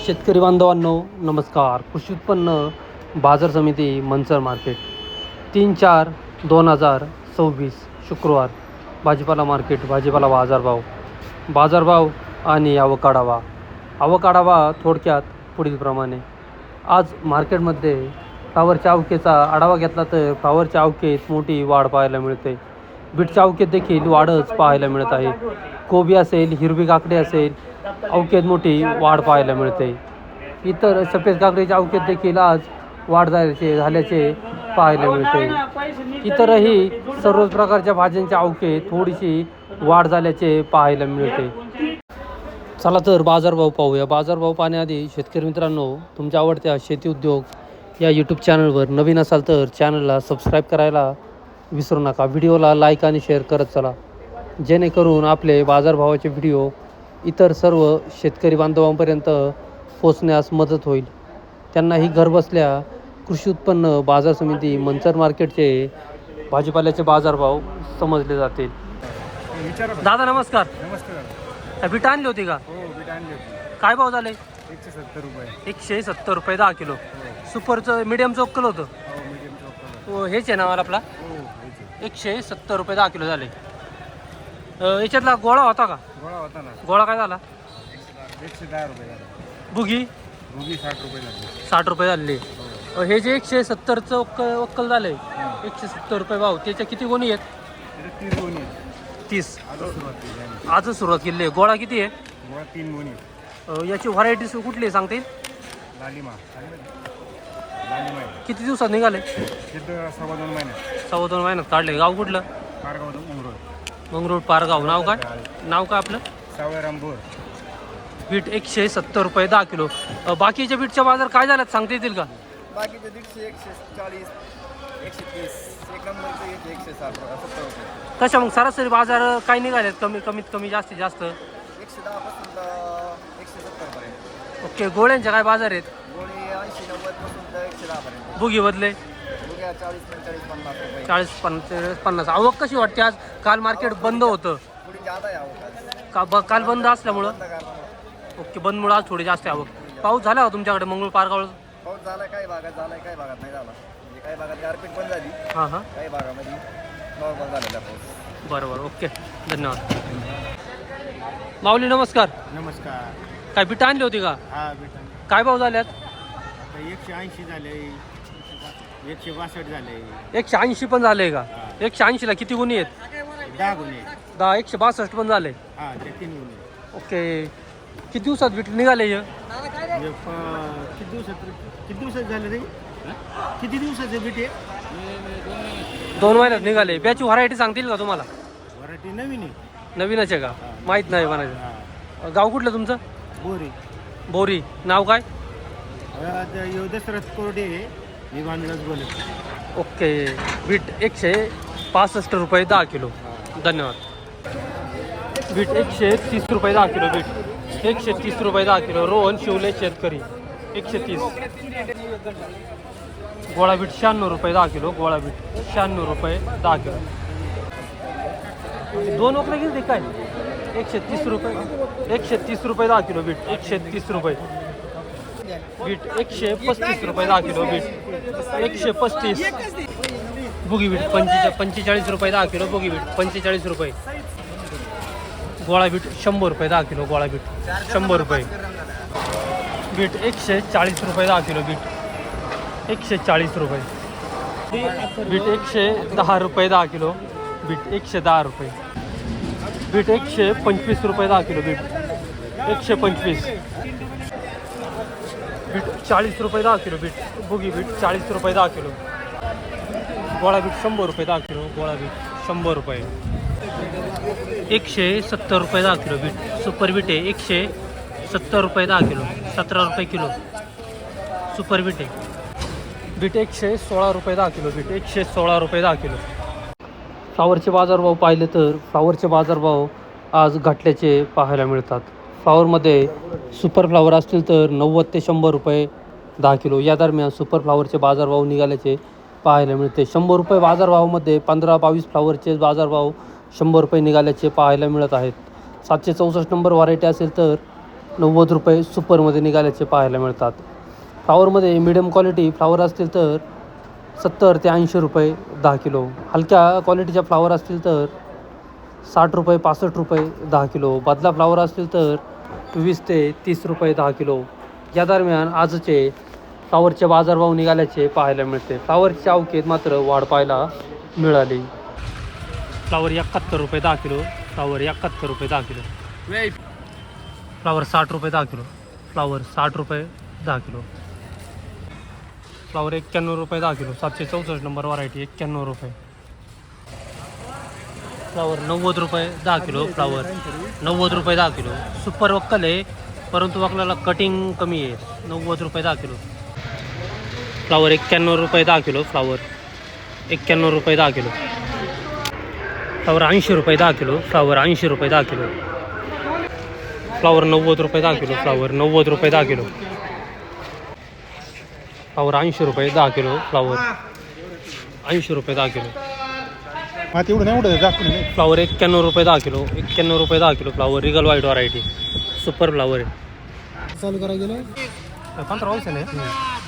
शेतकरी बांधवांनो नमस्कार. कृषी उत्पन्न बाजार समिती मंचर मार्केट 3/4/2026 शुक्रवार. भाजीपाला मार्केट, भाजीपाला बाजारभाव आणि आवक आढावा थोडक्यात पुढीलप्रमाणे. आज मार्केटमध्ये फ्लावरच्या आवकेचा आढावा घेतला तर फ्लावरच्या आवकेत मोठी वाढ पाहायला मिळते. बीटच्या आवकेत देखील वाढच पाहायला मिळत आहे. कोबी असेल, हिरवी काकडी असेल, अवकेत मोठी वाढ पाहायला मिळते. इतर सफेद काकडीच्या अवकेत देखील आज वाढ झाल्याचे पाहायला मिळते. इतरही सर्वच प्रकारच्या भाज्यांच्या अवकेत थोडीशी वाढ झाल्याचे पाहायला मिळते. चला तर बाजारभाव पाहूया. बाजारभाव पाहण्याआधी शेतकरी मित्रांनो, तुमच्या आवडत्या शेती उद्योग या यूट्यूब चॅनलवर नवीन असाल तर चॅनलला सबस्क्राईब करायला विसरू नका. व्हिडिओला लाईक आणि शेअर करत चला, जेणेकरून आपले बाजारभावाचे व्हिडिओ इतर सर्व शेतकरी बांधवांपर्यंत पोचण्यास मदत होईल. त्यांनाही घरबसल्या कृषी उत्पन्न बाजार समिती मंचर मार्केटचे भाजीपाल्याचे बाजारभाव समजले जातील. दादा नमस्कार. नमस्कार. बीट आणली होती का? हो, बीट आणली होती. काय भाव झाले? 170 रुपये. 170 रुपये 10 किलो. सुपरचं मीडियमचं उकल होतं. हो, मीडियम चॉकलेट. हो, हेच आहे ना मला आपला. हो, हेच. 170 रुपये 10 किलो झाले. याच्यातला गोळा होता का? गोळा होता ना. गोळा काय झाला? 110 रुपये झाला. बुगी 60 रुपये झाले. 60 रुपये झाले. हे जे 170चं वक्कल झालं आहे 170 रुपये भाव, त्याच्या किती गोणी आहेत? 30 गोणी. 30. आता सुरुवात केली आम्ही. आजच सुरुवात केली आहे. गोळा किती आहे? गोळा 3 गोणी. याची व्हरायटी कुठली आहे सांगता येईल? लालिमा आहे. किती दिवसात निघाले? तिथं 2.5 महिन्यात. 2.25 महिन्यात काढले. गाव कुठलं? पारगाव उमरोड. मंगरूळ पारगाव. नाव काय आपलं? सावळराम बोर. बीट 170 रुपये 10 किलो. बाकीच्या बीटच्या बाजार काय झाल्यात सांगता येतील का? बाकीचे 150, 140, 130, एक नंबरचे 160 रुपये. कशा मग सरासरी बाजार काय निघालेत? कमीत कमी जास्तीत जास्त 110 पासून तर 170 पर्यंत. ओके. गोळ्यांच्या काय बाजार आहेत? गोळी 80-90 पासून तर 110 पर्यंत. बुगी बदले गोळ्या 40-45-50 रुपये. 40-50. आवक कशी वाटते आज? काल मार्केट बंद होतं थोडी जादा आहे आवक काल बंद असल्यामुळं. बंद करणार. ओके, बंदमुळं आज थोडी जास्त आवक. पाऊस झाला का तुमच्याकडे मंगरूळ पारगाव? पाऊस झालाय, काही भागात झालाय, काही भागात नाही झाला. म्हणजे काही भागात गारपीट पण झाली, हां हां, काही भागामध्ये नॉर्मल झालेला पाऊस. बरोबर. ओके, धन्यवाद. माऊली नमस्कार. नमस्कार. काय बीट आणली होती का? हा, बीट काय भाव झाल्यात? 180 झाले, 162 झाले. 180 पण झाले का? 180ला किती गुन्हे आहेत? 10 गुणी. 162 पण झाले. हा, ते 3 गुणी. ओके. किती दिवसात बीट निघाले हे? किती दिवसात झाले रे? किती दिवसाचे बीट आहे? 2 महिन्यात निघाले. ब्याची व्हरायटी सांगतील का तुम्हाला? व्हरायटी नवीन आहे. नवीनच आहे का? माहीत नाही म्हणायचं. गाव कुठलं तुमचं? बोरी. बोरी. नाव काय? दशरथ कोरडे, मी भांडलाच बोलत. ओके. बीट 165 रुपये 10 किलो. धन्यवाद. बीट 130 रुपये 10 किलो. बीट 130 रुपये 10 किलो. रोहन शिवले शेतकरी 130. गोळा बीट 96 रुपये 10 किलो. गोळा बीट 96 रुपये 10 किलो. 2 वकले गेले काय? 130 रुपये 130 रुपये 10 किलो. बीट 130 रुपये. बीट 135 रुपये 10 किलो. बीट 135. बुगी बीट 45 रुपये 10 किलो. बुगी बीट 45 रुपये. गोळा बीट 100 रुपये 10 किलो. गोळा बीट 100 रुपये. बीट 140 रुपये 10 किलो. बीट 140 रुपये. बीट 110 रुपये 10 किलो. बीट 110 रुपये. बीट 125 रुपये 10 किलो. बीट 125. बीट 40 रुपये 10 किलो. बीट बुगी बीट 40 रुपये 10 किलो. गोळा बीट 100 रुपये 10 किलो. गोळा बीट 100 रुपये. 170 रुपये 10 किलो. बीट सुपर बीट आहे 170 रुपये 10 किलो. 17 रुपये किलो सुपर बीट आहे. बीट 116 रुपये 10 किलो. बीट 116 रुपये 10 किलो. फ्लावरचे बाजारभाव पाहिले तर फ्लावरचे बाजारभाव आज घटल्याचे पाहायला मिळतात. फ्लावरमध्ये सुपर फ्लावर असतील तर 90 ते 100 रुपये 10 किलो या दरम्यान सुपर फ्लावरचे बाजारभाव निघाल्याचे पाहायला मिळते. 100 रुपये बाजारभावामध्ये 15-22 फ्लावरचे बाजारभाव 100 रुपये निघाल्याचे पाहायला मिळत आहेत. 764 नंबर व्हरायटी असेल तर 90 रुपये सुपरमध्ये निघाल्याचे पाहायला मिळतात. फ्लावरमध्ये मिडियम क्वालिटी फ्लावर असतील तर 70 ते 80 रुपये 10 किलो. हलक्या क्वालिटीच्या फ्लावर असतील तर 60 रुपये 65 रुपये 10 किलो. बदला फ्लावर असतील तर 20 ते 30 रुपये 10 किलो. या दरम्यान आजचे फ्लावरचे बाजारभाव निघाल्याचे पाहायला मिळते. फ्लावरच्या आवकेत मात्र वाढ पाहायला मिळाली. फ्लावर 71 रुपये 10 किलो. फ्लावर 71 रुपये 10 किलो. फ्लावर 60 रुपये 10 किलो. फ्लावर 60 रुपये 10 किलो. फ्लावर 91 रुपये 10 किलो. 764 नंबर व्हरायटी 91 रुपये. फ्लावर 90 रुपये 10 किलो. फ्लावर 90 रुपये 10 किलो. सुपर वक्कल आहे परंतु वकलाला कटिंग कमी आहे. 90 रुपये 10 किलो. फ्लावर 91 रुपये 10 किलो. फ्लावर 91 रुपये 10 किलो. फ्लावर 80 रुपये 10 किलो. फ्लावर 80 रुपये 10 किलो. फ्लावर 90 रुपये 10 किलो. फ्लावर 90 रुपये 10 किलो. फ्लावर 80 रुपये 10 किलो. फ्लावर 80 रुपये 10 किलो. तेवढं नाही उठत दाखवून फ्लावर 91 रुपये 10 किलो. 91 रुपये 10 kilo. Flower Regal white variety super flower आहे. चालू करायला गेलं 15-22 आहे.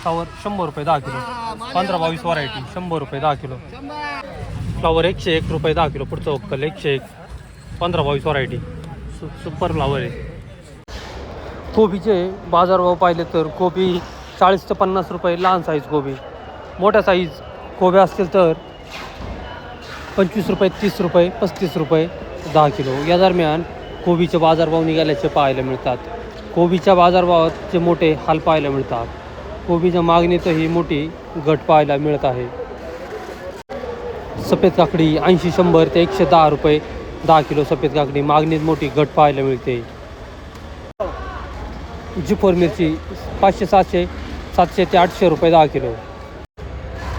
फ्लावर 100 रुपये 10 किलो. 15-22 व्हरायटी 100 रुपये 10 किलो. फ्लावर 101 रुपये 10 किलो. पुढचं वक्कल 101 15-22 व्हरायटी सुपर फ्लावर आहे. कोबीचे बाजारभाव पाहिले तर कोबी 40 ते 50 रुपये लहान साईज कोबी. मोठ्या साईज कोबी असतील तर 25 रुपये 30 रुपये 35 रुपये 10 किलो. या दरम्यान कोबीचे बाजारभाव निघाल्याचे पाहायला मिळतात. कोबीच्या बाजारभावाचे मोठे हाल पाहायला मिळतात. कोबीच्या मागणीतही मोठी घट पाहायला मिळत आहे. सफेद काकडी 80-100 ते 110 रुपये 10 किलो. सफेद काकडी मागणीत मोठी घट पाहायला मिळते. जिफोर मिरची 500-700 700 ते 800 रुपये 10 किलो.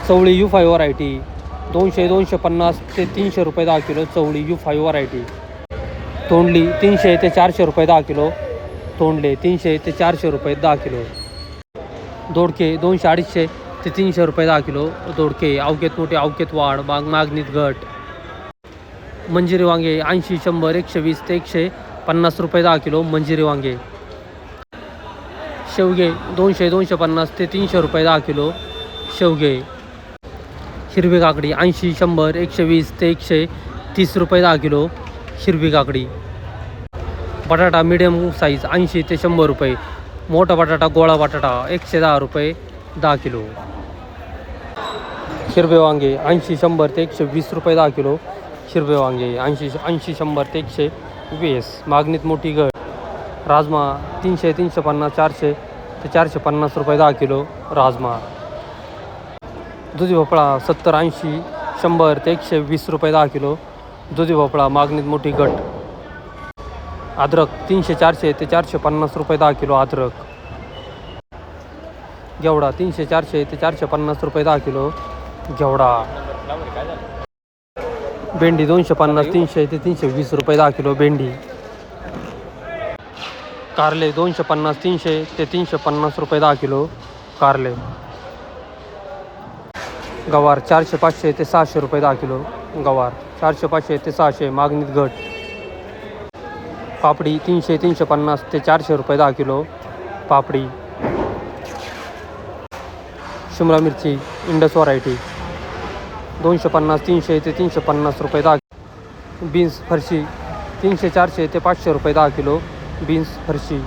चवळी U5 व्हरायटी 200-250 ते 300 रुपये 10 किलो. चवळी U5 व्हरायटी. तोंडली 300 ते 400 रुपये 10 किलो. तोंडले 300 ते 400 रुपये 10 किलो. दोडके 200-250 ते 300 रुपये 10 किलो. दोडके अवकेत मोठे अवकेत वाढ मागणीत घट. मंजिरी वांगे 80-100 120 ते 150 रुपये 10 किलो. मंजिरी वांगे. शेवगे 200-250 ते 300 रुपये 10 किलो. शेवगे. हिरवी काकडी 80-100 120 ते 130 रुपये 10 किलो. हिरवी काकडी. बटाटा मीडियम साईज 80 ते 100 रुपये. मोठा बटाटा गोळा बटाटा 110 रुपये 10 किलो. हिरवे वांगे 80-100 ते 120 रुपये 10 किलो. हिरवे वांगे 80-100 ते 120 मागणीत मोठी घट. राजमा 300-350 400 ते 450 रुपये 10 किलो. राजमा. दुधी भोपळा 70-80-100 ते 120 रुपये 10 किलो. दुधी भोपळा मागणीत मोठी घट. अद्रक 300-400 ते 450 रुपये 10 किलो. अद्रक. घेवडा 300-400 ते 450 रुपये 10 किलो. घेवडा. भेंडी 250-300 ते 320 रुपये 10 किलो. भेंडी. कारले 250-300 ते 350 रुपये 10 किलो. कारले. गवार 400-500 ते 600 रुपये 10 किलो. गवार 400-500 ते 600 मागणीत घट. पापडी 300-350 ते 400 रुपये 10 किलो. पापडी. शिमला मिरची इंडस व्हरायटी 250-300 ते 350 रुपये 10 किलो. बीन्स फरशी 300-400 ते 500 रुपये 10 किलो. बीन्स फरशी.